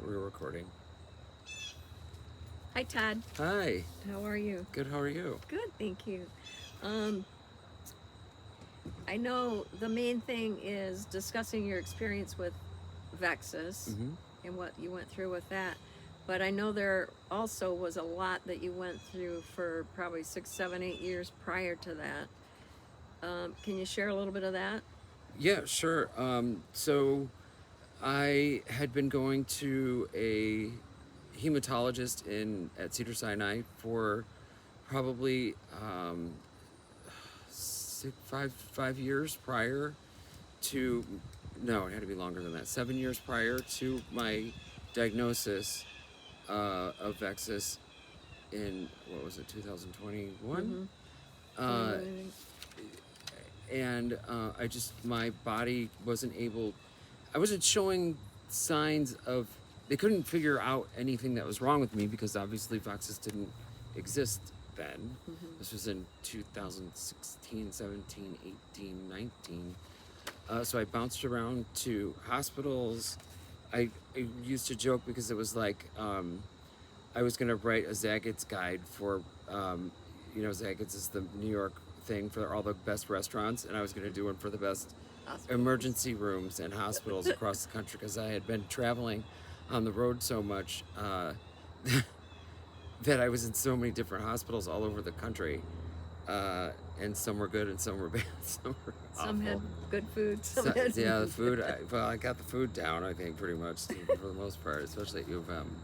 we're recording. Hi, Todd. Hi. How are you? Good. How are you? Good, thank you. Um, I know the main thing is discussing your experience with VEXAS Mm-hmm. and what you went through with that. But I know there also was a lot that you went through for probably 6, 7, 8 years prior to that. Can you share a little bit of that? Yeah, sure. So I had been going to a hematologist in at Cedar Sinai for probably 5 years prior to. No, it had to be longer than that. 7 years prior to my diagnosis of VEXAS in what was it, 2021? Mm-hmm. Uh, 21, I think. and I just my body wasn't able. I wasn't showing signs of. They couldn't figure out anything that was wrong with me because obviously VEXAS didn't exist then. Mm-hmm. This was in 2016, 17, 18, 19. So I bounced around to hospitals. I used to joke because it was like I was going to write a Zagat's guide for, Zagat's is the New York thing for all the best restaurants, and I was going to do one for the best Hospitals. emergency rooms and hospitals across the country because I had been traveling on the road so much that I was in so many different hospitals all over the country. And some were good and some were bad, some were Some had awful. good food, some So, had yeah, the food. I got the food down. I think pretty much for the most part, especially at U of M.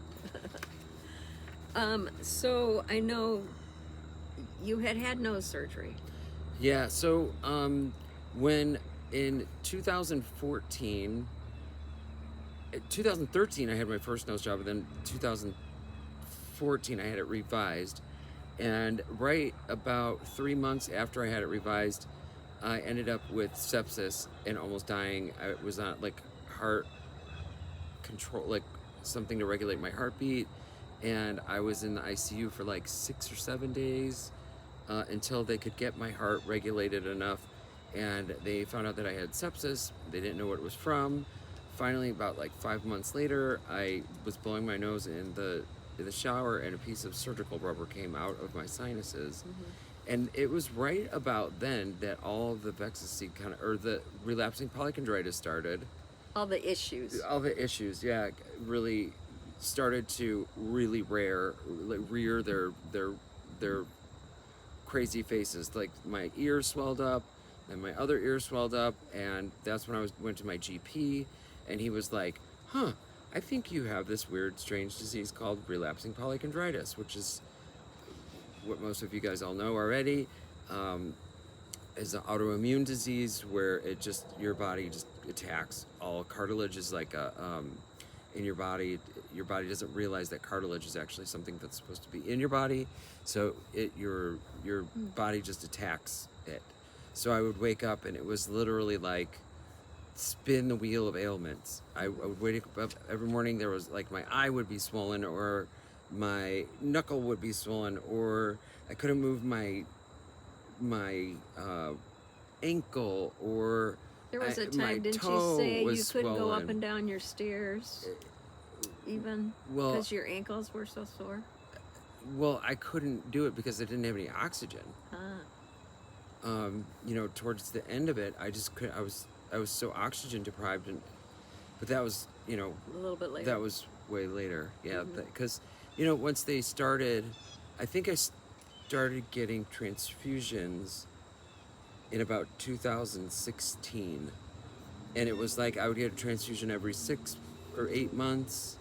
So I know you had nose surgery. Yeah. So when in 2014, 2013, I had my first nose job, and then 2014, I had it revised. And right about 3 months after I had it revised, I ended up with sepsis and almost dying. I was on like heart control, like something to regulate my heartbeat, and I was in the ICU for like 6 or 7 days until they could get my heart regulated enough, and they found out that I had sepsis. They didn't know what it was from. Finally, about like 5 months later, I was blowing my nose in the shower, and a piece of surgical rubber came out of my sinuses. Mm-hmm. And it was right about then that all of the VEXAS or the relapsing polychondritis started. All the issues. All the issues, yeah, really started to really rear their crazy faces. Like my ears swelled up, and my other ear swelled up, and that's when I went to my GP, and he was like, "Huh, I think you have this weird, strange disease called relapsing polychondritis, which is what most of you guys all know already." Is an autoimmune disease where it just your body just attacks all cartilage is like a in your body. Your body doesn't realize that cartilage is actually something that's supposed to be in your body, so your body just attacks it. So I would wake up and it was literally like spin the wheel of ailments. I would wake up every morning. There was like my eye would be swollen, or my knuckle would be swollen, or I couldn't move my ankle, or There was a my time, didn't you toe say was you couldn't go up swollen. and down your stairs, even Well, because your ankles were so sore? I couldn't do it because I didn't have any oxygen. Ah, Towards the end of it, I just could. I was so oxygen deprived, but that was a little bit later. that was way later. Yeah, Mhm. because once they started, I think I started getting transfusions in about 2016, and it was like I would get a transfusion every 6 or 8 months,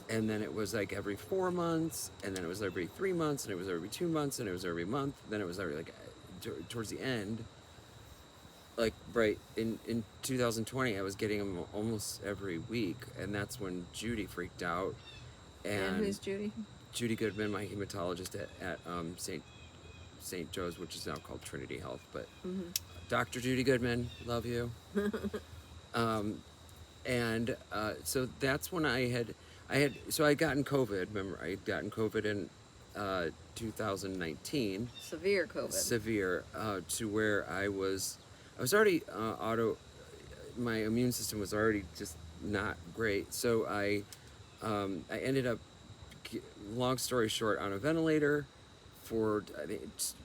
and then it was like every 4 months, and then it was every 3 months, and it was every 2 months, and it was every month. Then it was every like towards the end, like right in 2020, I was getting them almost every week, and that's when Judy freaked out. And And who's Judy? Judy Goodman, my hematologist at St. Joe's, which is now called Trinity Health, but Mm-hmm. Dr. Judy Goodman, love you. Um, and so that's when so I'd gotten COVID. Remember, I had gotten COVID in 2019, Severe COVID. severe, to where I was already my immune system was already just not great. So I I ended up, long story short, on a ventilator for I think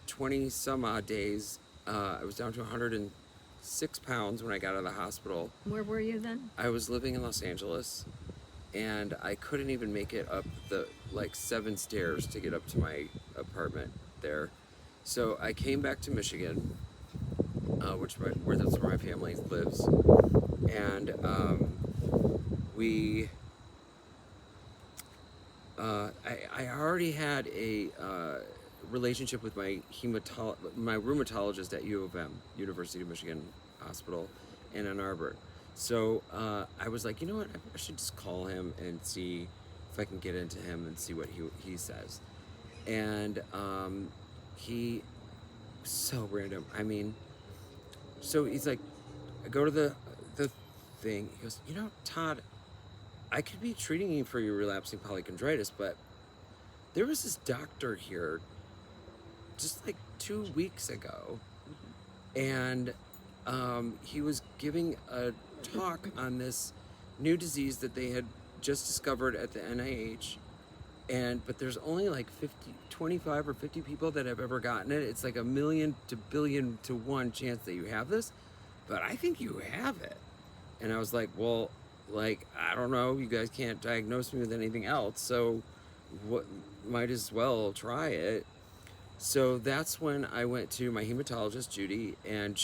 20 some odd days. I was down to 106 pounds when I got out of the hospital. Where were you then? I was living in Los Angeles, and I couldn't even make it up the like 7 stairs to get up to my apartment there. So I came back to Michigan, where that's where my family lives, and we. I already had a relationship with my my rheumatologist at U of M, University of Michigan Hospital, in Ann Arbor. So I was like, you know what? I should just call him and see if I can get into him and see what he says. And he, so random. I mean, so he's like, I go to the thing. He goes, you know, Todd, I could be treating you for your relapsing polychondritis, but there was this doctor here just like 2 weeks ago, and he was giving a talk on this new disease that they had just discovered at the NIH, but there's only like 25 or 50 people that have ever gotten it. It's like 1,000,000 to 1,000,000,000 to 1 chance that you have this, but I think you have it. And I was like, well, like, I don't know, you guys can't diagnose me with anything else, so what, might as well try it. So that's when I went to my hematologist, Judy, and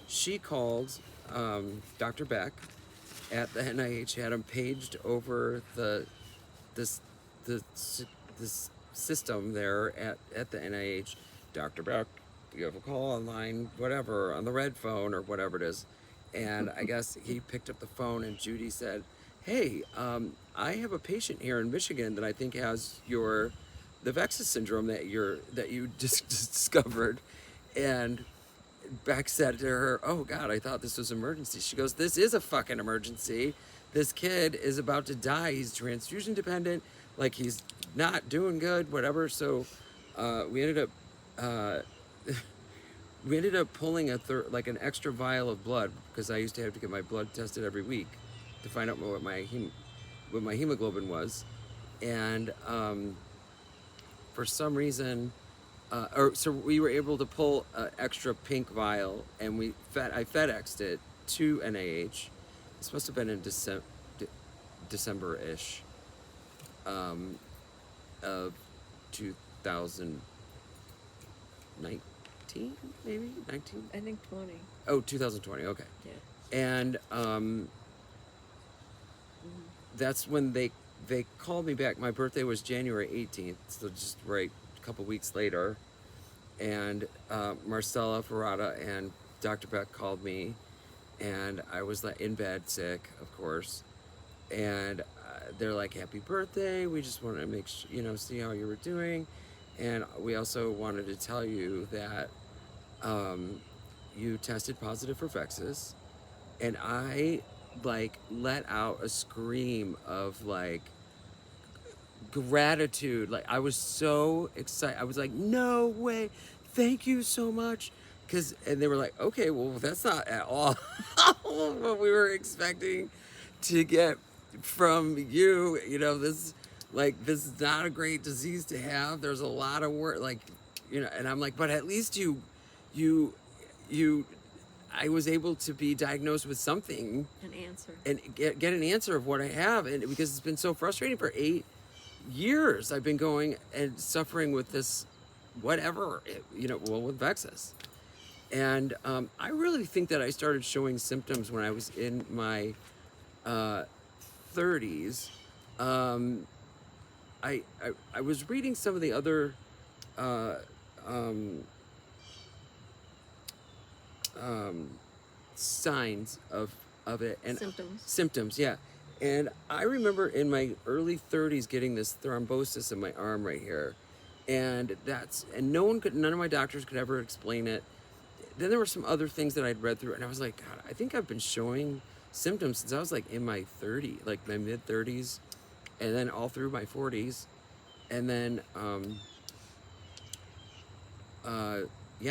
she called Dr. Beck at the NIH, had him paged over this system there at the NIH. Dr. Beck, you have a call online, whatever, on the red phone or whatever it is. And I guess he picked up the phone, and Judy said, hey, I have a patient here in Michigan that I think has the VEXAS syndrome that you just discovered. And Beck said to her, oh God, I thought this was an emergency. She goes, this is a fucking emergency. This kid is about to die. He's transfusion dependent. Like, he's not doing good, whatever. So we ended up pulling an extra vial of blood, because I used to have to get my blood tested every week to find out what my hemoglobin was. And for some reason, so we were able to pull an extra pink vial, and I FedExed it to NIH. This must have been in December-ish of 2019, maybe 19. I think 20. Oh, 2020. Okay. Yeah. And that's when they called me back. My birthday was January 18th, so just right a couple weeks later. And Marcella Ferrata and Dr. Beck called me, and I was like in bed, sick, of course. And they're like, "Happy birthday! We just wanted to make sure, see how you were doing, and we also wanted to tell you that you tested positive for VEXAS." And I like let out a scream of like gratitude. Like, I was so excited. I was like, no way, thank you so much. And they were like, okay, well, that's not at all what we were expecting to get from you. This is not a great disease to have. There's a lot of work, and I'm like, but at least you I was able to be diagnosed with something, An answer, and get an answer of what I have. And because it's been so frustrating for 8 years, I've been going and suffering with this, whatever, with VEXAS. And I really think that I started showing symptoms when I was in my 30s. I was reading some of the other signs of it, and symptoms, yeah. And I remember in my early 30s getting this thrombosis in my arm right here, and none of my doctors could ever explain it. Then there were some other things that I'd read through, and I was like, God, I think I've been showing symptoms since I was like in my mid 30s, and then all through my 40s. And then I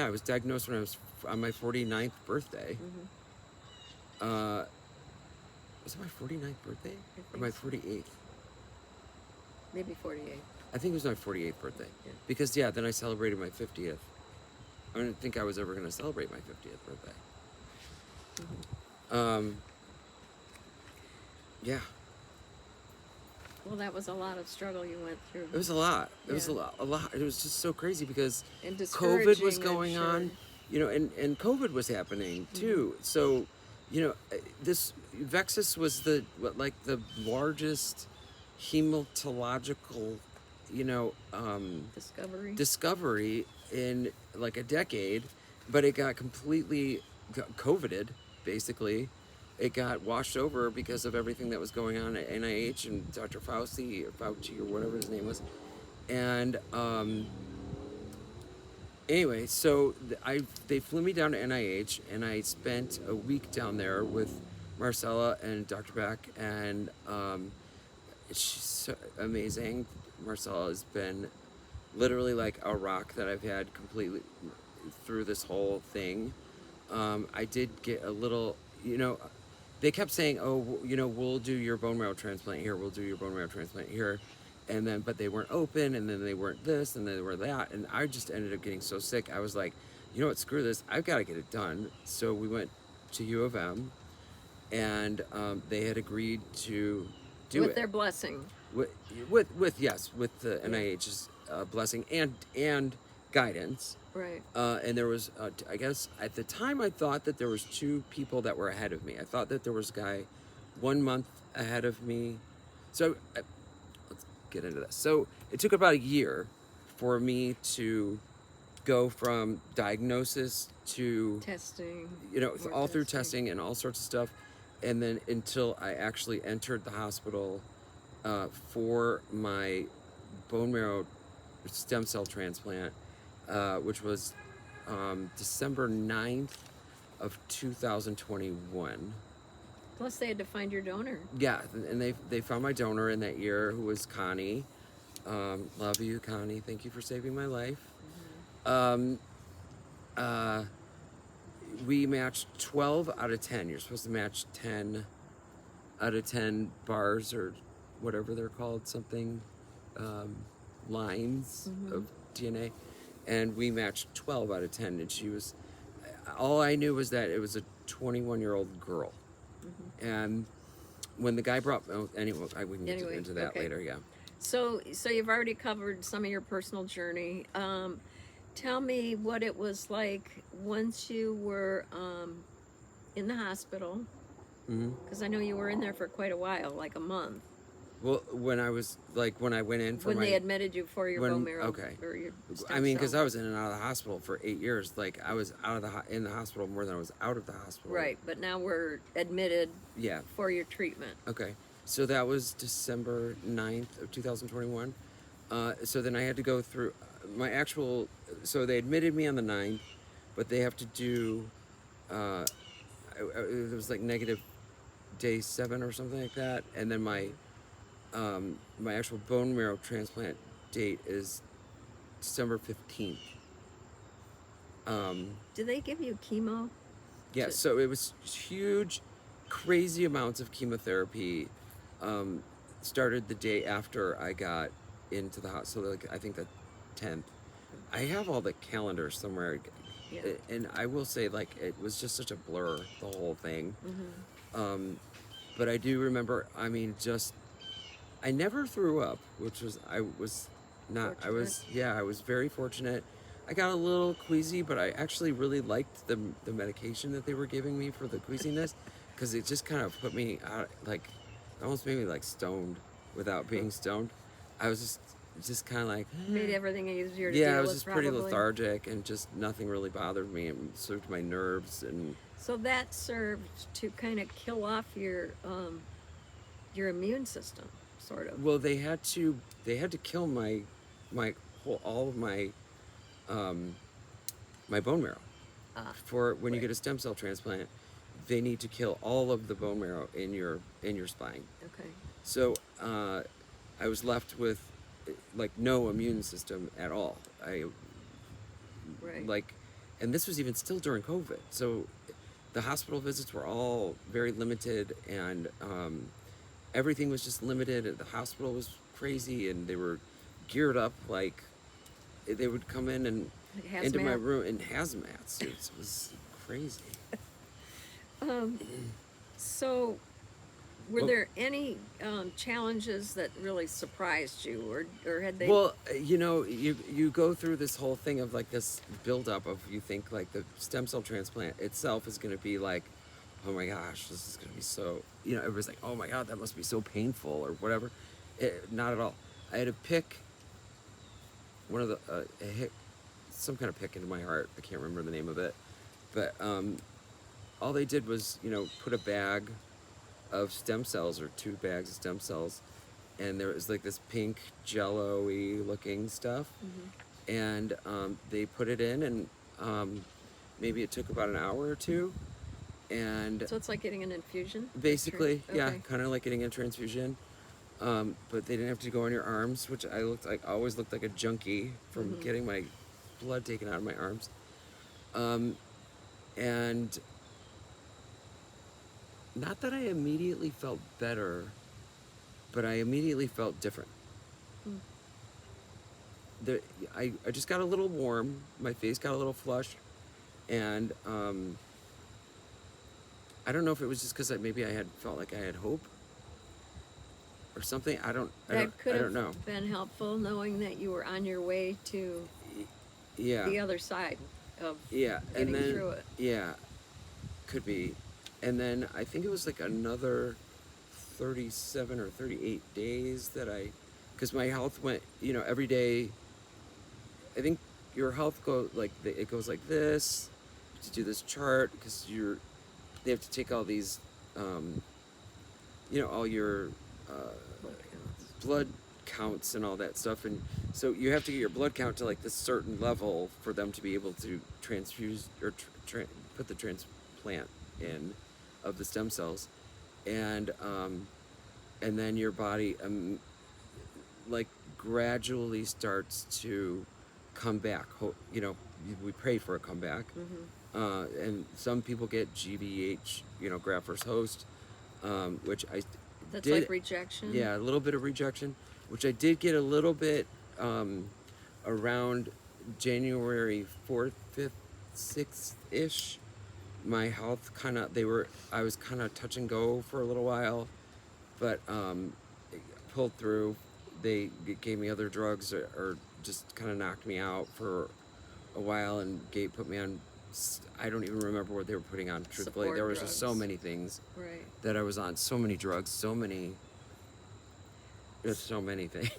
was diagnosed when I was on my 49th birthday. Was it my 49th birthday? Or think my so. 48th? Maybe 48. I think it was my 48th birthday. Yeah. Because, yeah, then I celebrated my 50th. I didn't think I was ever going to celebrate my 50th birthday. Yeah. Well, that was a lot of struggle you went through. It was a lot. It was a Yeah. lot. A lot. It was just so crazy because And COVID was discouraging, I'm going on, sure. and COVID was happening too. So, this VEXAS was the largest hematological, Discovery. in like a decade, but it got completely COVIDed, basically. It got washed over because of everything that was going on at NIH and Dr. Fauci, or whatever his name was. And anyway, so they flew me down to NIH, and I spent a week down there with Marcella and Dr. Beck, and she's so amazing. Marcella has been literally like a rock that I've had completely through this whole thing. I did get a little, they kept saying, oh, we'll do your bone marrow transplant here, we'll do your bone marrow transplant here. And then, but they weren't open, and then they weren't this, and then they were that. And I just ended up getting so sick. I was like, you know what, screw this, I've got to get it done. So we went to U of M, and they had agreed to do with it. their blessing. With the Yeah. NIH's blessing and guidance. Right. And there was, I guess, at the time, I thought that there was two people that were ahead of me. I thought that there was a guy 1 month ahead of me. So let's get into this. So it took about a year for me to go from diagnosis to Testing. all through testing and all sorts of stuff, and then until I actually entered the hospital for my bone marrow stem cell transplant, which was December 9th of 2021. Plus, they had to find your donor. Yeah, and they found my donor in that year, who was Connie. Love you, Connie. Thank you for saving my life. We matched 12 out of 10. You're supposed to match 10 out of 10 bars, or whatever they're called, something, lines of DNA. And we matched 12 out of 10. And she was, all I knew was that it was a 21-year-old girl. And when the guy brought, anyway, I wouldn't get into that later, yeah. So you've already covered some of your personal journey. Tell me what it was like once you were in the hospital, because I know you were in there for quite a while, like a month. Well, when I went in for when they admitted you for your bone marrow, or your stem because cell. I was in and out of the hospital for 8 years. Like, I was in the hospital more than I was out of the hospital. Right, but now we're admitted. Yeah. For your treatment. Okay, so that was December 9th of 2021. So then I had to go through my actual. So they admitted me on the 9th, but they have to do. It was like negative day 7 or something like that, and then my actual bone marrow transplant date is December 15th. Did they give you chemo? Yeah, so it was huge, crazy amounts of chemotherapy. Started the day after I got into the hospital, so like I think the 10th. I have all the calendars somewhere, Yeah. and I will say, like, it was just such a blur, the whole thing. But I do remember, I mean, just, I never threw up, which was, I was very fortunate. I got a little queasy, but I actually really liked the medication that they were giving me for the queasiness, because it just kind of put me out, like, almost made me like stoned without being stoned. I was just kind of like, Made everything easier to yeah, deal I was with, just pretty probably. lethargic, and just nothing really bothered me, and soothed my nerves. And So that served to kind of kill off your immune system, sort of. well, they had to kill my all of my my bone marrow. For when you get a stem cell transplant, they need to kill all of the bone marrow in your spine. Okay. So I was left with like no immune system at all. Right. Like, and this was even still during COVID. So the hospital visits were all very limited, and everything was just limited. And the hospital was crazy, and they were geared up like they would come in and into my Hazmat. room in hazmat suits. It was crazy. Um, so, were Well, there any challenges that really surprised you, or had they? well, you go through this whole thing of like this buildup of, you think like the stem cell transplant itself is going to be like, oh my gosh, this is going to be so, everybody's like, oh my god, that must be so painful or whatever. Not at all. I had to pick one of the some kind of pick into my heart. I can't remember the name of it, but all they did was, put a bag of stem cells, or 2 bags of stem cells, and there was like this pink jello-y looking stuff, Mhm. and they put it in, and maybe it took about an hour or two, and So it's like getting an infusion. basically, yeah, Okay. kind of like getting a transfusion. But they didn't have to go on your arms, which always looked like a junkie from Mhm. getting my blood taken out of my arms. Um, and not that I immediately felt better, but I immediately felt different. Mm. There, I just got a little warm. My face got a little flushed, and I don't know if it was just because maybe I had felt like I had hope or something. That could I don't have know. been helpful, knowing that you were on your way to Yeah, the other side of yeah, and getting then through it. yeah, could be, and then I think it was like another 37 or 38 days that because my health went, every day. I think your health goes like it goes like this. To do this chart, because they have to take all these, all your uh, blood counts and all that stuff, and so you have to get your blood count to like this certain level for them to be able to transfuse or put the transplant in of the stem cells, and then your body like gradually starts to come back. We pray for a comeback. And some people get GVH, graft versus host, which I That's did. like rejection. Yeah, a little bit of rejection, which I did get a little bit around January 4th, 5th, 6th ish. My health I was kind of touch and go for a little while, but it pulled through. They gave me other drugs, or just kind of knocked me out for a while, and put me on. I don't even remember what they were putting on. Truthfully, Support there was just so drugs. many things Right. that I was on. So many drugs. There's so many things.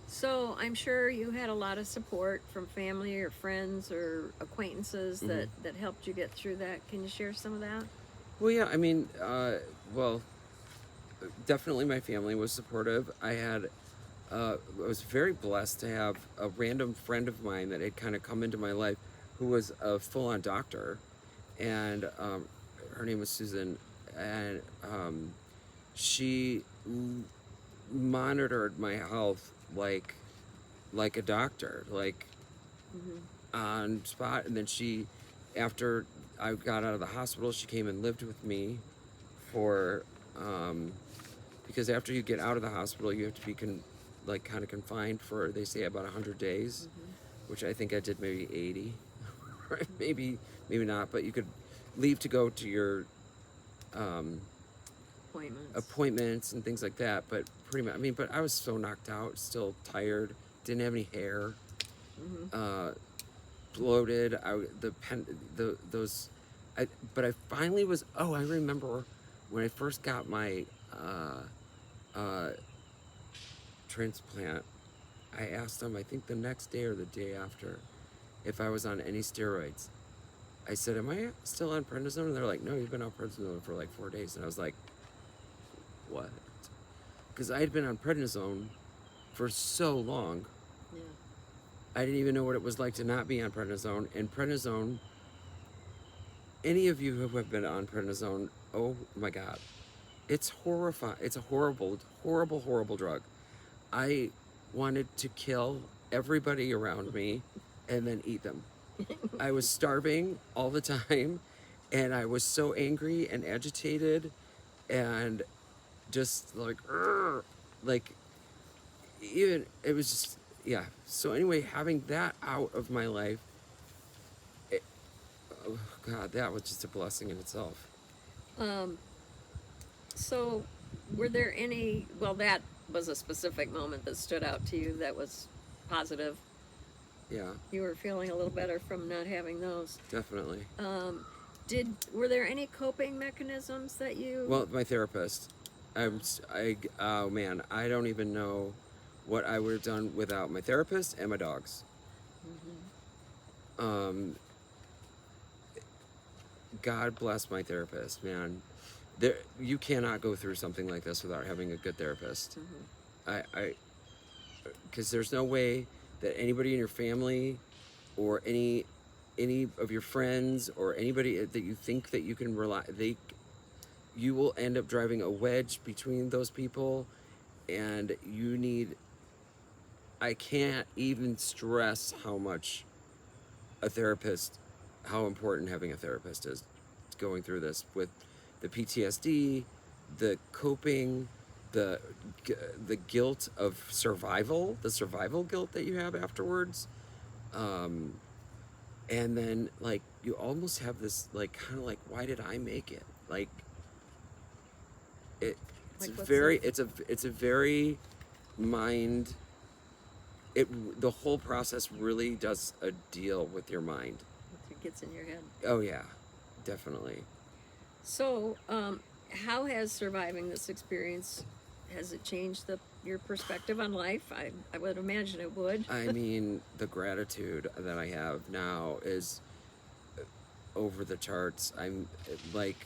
So I'm sure you had a lot of support from family or friends or acquaintances Mhm. that helped you get through that. Can you share some of that? Well, yeah. I mean, well, definitely my family was supportive. I was very blessed to have a random friend of mine that had kind of come into my life, who was a full-on doctor, and her name was Susan, and she monitored my health like a doctor, like Mm-hmm. on spot. And then after I got out of the hospital, she came and lived with me for because after you get out of the hospital, you have to be kind of confined for, they say, about 100 days, Mm-hmm. which I think I did maybe 80, right? Maybe not, but you could leave to go to your Appointments. appointments and things like that. But pretty much, I mean, but I was so knocked out, still tired, didn't have any hair, Mm-hmm. bloated. Those, but I finally was. Oh, I remember when I first got my uh, transplant. I asked them, I think the next day or the day after, if I was on any steroids. I said, "Am I still on prednisone?" And they're like, "No, you've been on prednisone for like 4 days." And I was like, "What?" Because I had been on prednisone for so long, Yeah. I didn't even know what it was like to not be on prednisone. And prednisone, any of you who have been on prednisone, oh my God, it's horrifying. It's a horrible, horrible, horrible drug. I wanted to kill everybody around me and then eat them. I was starving all the time, and I was so angry and agitated and just like, "Urgh," like even it was just, yeah. So anyway, having that out of my life, it, oh God, that was just a blessing in itself. Um, so, were there any? Well, that was a specific moment that stood out to you that was positive. Yeah, You were feeling a little better from not having those. definitely. Um, were there any coping mechanisms that you? Well, my therapist, oh man, I don't even know what I would have done without my therapist and my dogs. Mhm. Um, God bless my therapist, man. There, you cannot go through something like this without having a good therapist. Mhm. I, because there's no way that anybody in your family or any of your friends or anybody that you think that you can rely, you will end up driving a wedge between those people, and you need. I can't even stress how much a therapist, how important having a therapist is going through this with the PTSD, the coping, the the guilt of survival, the survival guilt that you have afterwards. Um, and then like you almost have this like kind of like, why did I make it? Like it it's Like a what's the? very it's a very mind the whole process really does a deal with your mind. What gets in your head? Oh yeah, definitely. So, how has surviving this experience, has it changed your perspective on life? I would imagine it would. I mean, the gratitude that I have now is over the charts. I'm like,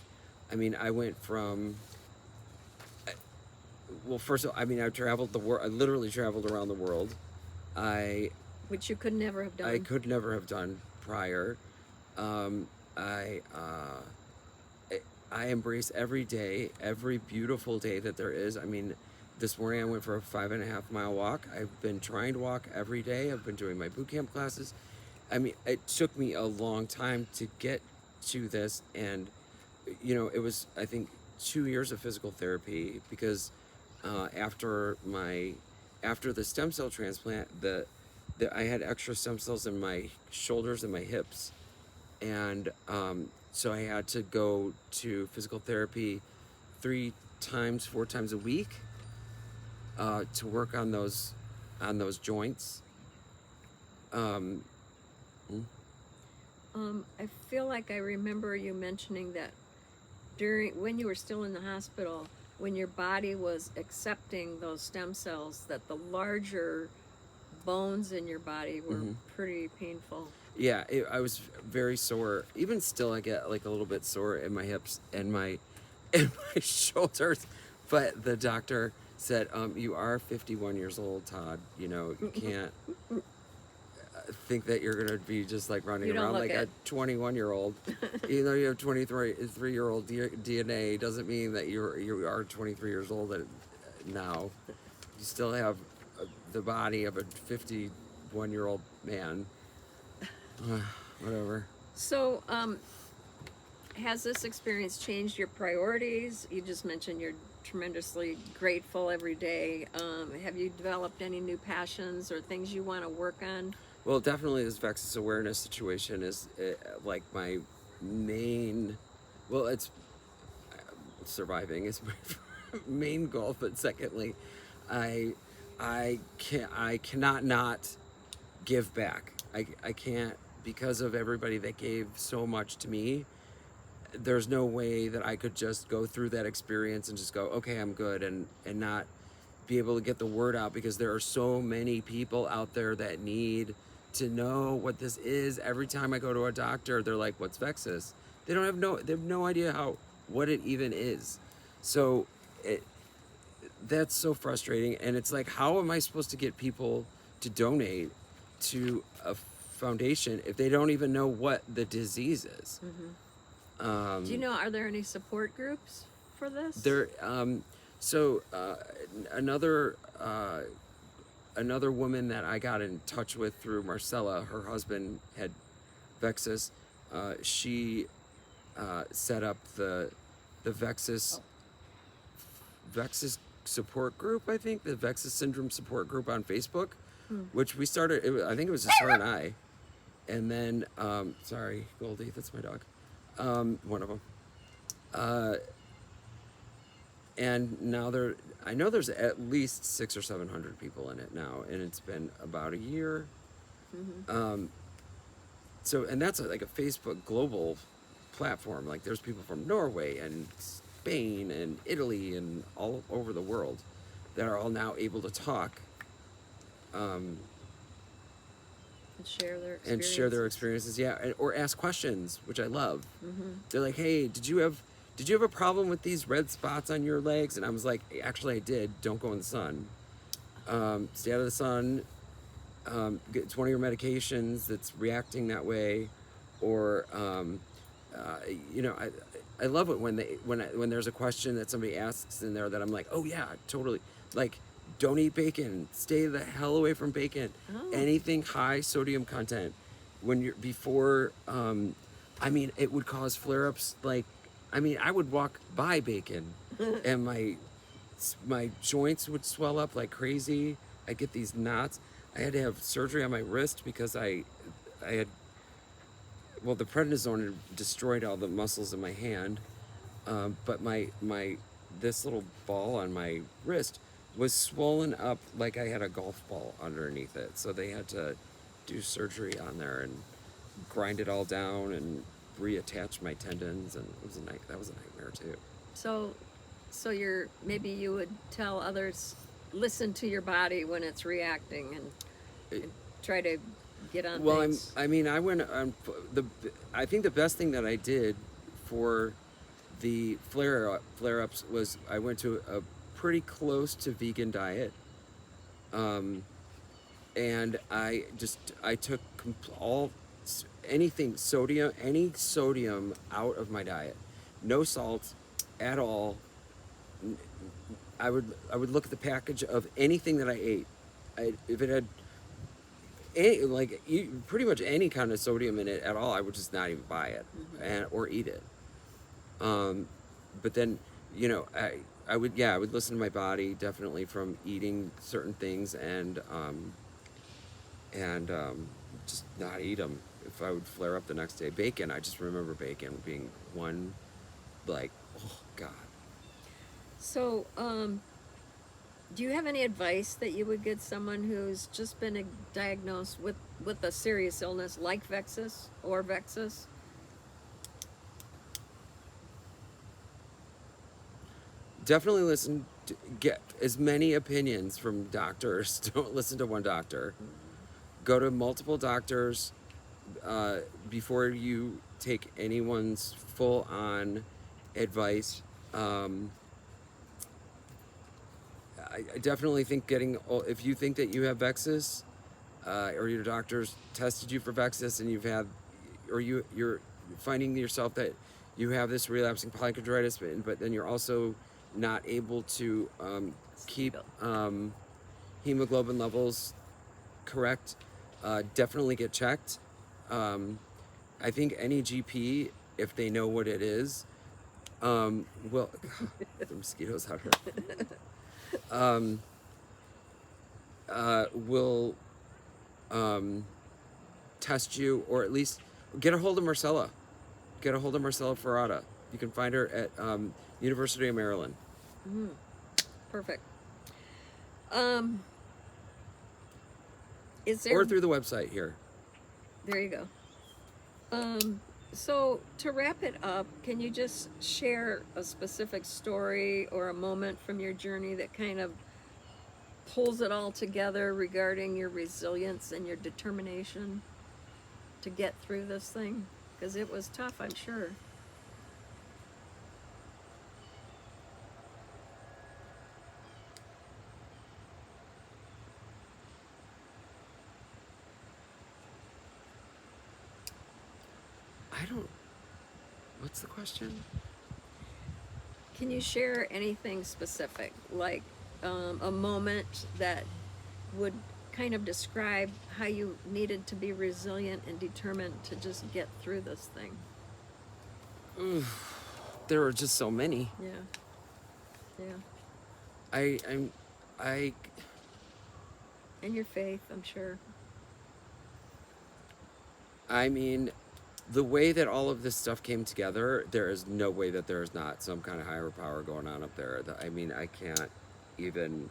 I mean, I went from, well, first of all, I mean, I traveled the world. I literally traveled around the world. I Which you could never have I done. could never have done prior. Um, I uh, I embrace every day, every beautiful day that there is. I mean, this morning I went for a 5.5 mile walk. I've been trying to walk every day. I've been doing my boot camp classes. I mean, it took me a long time to get to this, and it was, I think, 2 years of physical therapy because after the stem cell transplant, I had extra stem cells in my shoulders and my hips, and so I had to go to physical therapy 3 times, 4 times a week to work on those joints. Um, mm, I feel like I remember you mentioning that when you were still in the hospital, when your body was accepting those stem cells, that the larger bones in your body were mhm. pretty painful. Yeah, I was very sore. Even still, I get like a little bit sore in my hips and my and my shoulders. But the doctor said, "You are 51 years old, Todd. You can't think that you're gonna be just like running You don't around look like a it. 21-year-old. Even though you have 23-year-old DNA, doesn't mean that you are 23 years old now. You still have the body of a 51-year-old man." Whatever. So, has this experience changed your priorities? You just mentioned you're tremendously grateful every day. Have you developed any new passions or things you want to work on? Well, definitely this VEXAS awareness situation is like my main. Well, it's surviving is my main goal, but secondly, I I cannot not give back. I can't, because of everybody that gave so much to me. There's no way that I could just go through that experience and just go, okay, I'm good, and not be able to get the word out, because there are so many people out there that need to know what this is. Every time I go to a doctor, they're like, "What's VEXAS?" They have no idea what it even is. So it that's so frustrating, and it's like, how am I supposed to get people to donate to a foundation if they don't even know what the disease is? Do you Um, know, are there any support groups for this? there, so another another woman that I got in touch with through Marcella, her husband had VEXAS. She set up the VEXAS support group. I think the VEXAS syndrome support group on Facebook, which we started. I think it was just her and I, and then sorry, Goldie, that's my dog, one of them. And now I know there's at least 600 or 700 people in it now, and it's been about a year. So, and that's like a Facebook global platform. Like, there's people from Norway and Spain and Italy and all over the world that are all now able to talk And share their experiences. and share their experiences. Yeah, or ask questions, which I love. They're like, "Hey, did you have a problem with these red spots on your legs?" And I was like, "Actually, I did. Don't go in the sun. Stay out of the sun. It's one of your medications that's reacting that way." Or you know, I love it when there's a question that somebody asks in there that I'm like, "Oh yeah, totally." Like, don't eat bacon. Stay the hell away from bacon. Oh. Anything high sodium content. When you're before, I mean, it would cause flare-ups. Like, I mean, I would walk by bacon, and my joints would swell up like crazy. I get these knots. I had to have surgery on my wrist because I had, well, the prednisone had destroyed all the muscles in my hand, but this little ball on my wrist was swollen up like I had a golf ball underneath it. So they had to do surgery on there and grind it all down and reattach my tendons, and that was a nightmare too. So maybe you would tell others, listen to your body when it's reacting, and try to get on things. I went on I think the best thing that I did for the flare-ups was I went to a pretty close to vegan diet, and I took any sodium out of my diet, no salt at all. I would look at the package of anything that I ate. If it had pretty much any kind of sodium in it at all, I would just not even buy it or eat it. But then, you know, I would listen to my body, definitely, from eating certain things and just not eat them if I would flare up the next day. Bacon, I just remember bacon being one, like, oh God. So, do you have any advice that you would give someone who's just been diagnosed with a serious illness like VEXAS or VEXAS? Definitely get as many opinions from doctors. Don't listen to one doctor. Go to multiple doctors before you take anyone's full-on advice. I definitely think if you think that you have VEXAS, or your doctor's tested you for VEXAS, and you're finding yourself that you have this relapsing polychondritis, but then you're also not able to keep hemoglobin levels correct, definitely get checked. I think any GP, if they know what it is, will the mosquitoes out here. Will test you, or at least get a hold of Marcella. Get a hold of Marcella Ferrata. You can find her at University of Maryland. Perfect. Is there, or through the website here. There you go. So to wrap it up, can you just share a specific story or a moment from your journey that kind of pulls it all together regarding your resilience and your determination to get through this thing? Because it was tough, I'm sure. What's the question? Can you share anything specific, like a moment that would kind of describe how you needed to be resilient and determined to just get through this thing? There were just so many. Yeah. Yeah. I'm I And your faith, I'm sure. I mean, the way that all of this stuff came together, there is no way that there is not some kind of higher power going on up there. I mean, I can't even.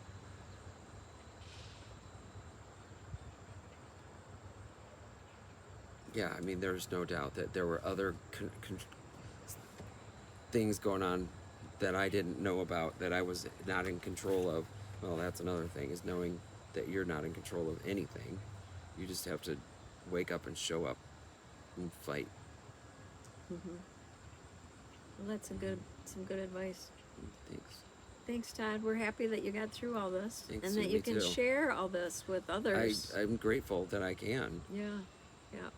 Yeah, I mean, there's no doubt that there were other things going on that I didn't know about, that I was not in control of. Well, that's another thing, is knowing that you're not in control of anything. You just have to wake up and show up and fight. Hmm. Well, that's some good advice. Thanks. Thanks, Todd. We're happy that you got through all this Thanks, and that me you can too. share all this with others. I'm grateful that I can. Yeah. Yeah.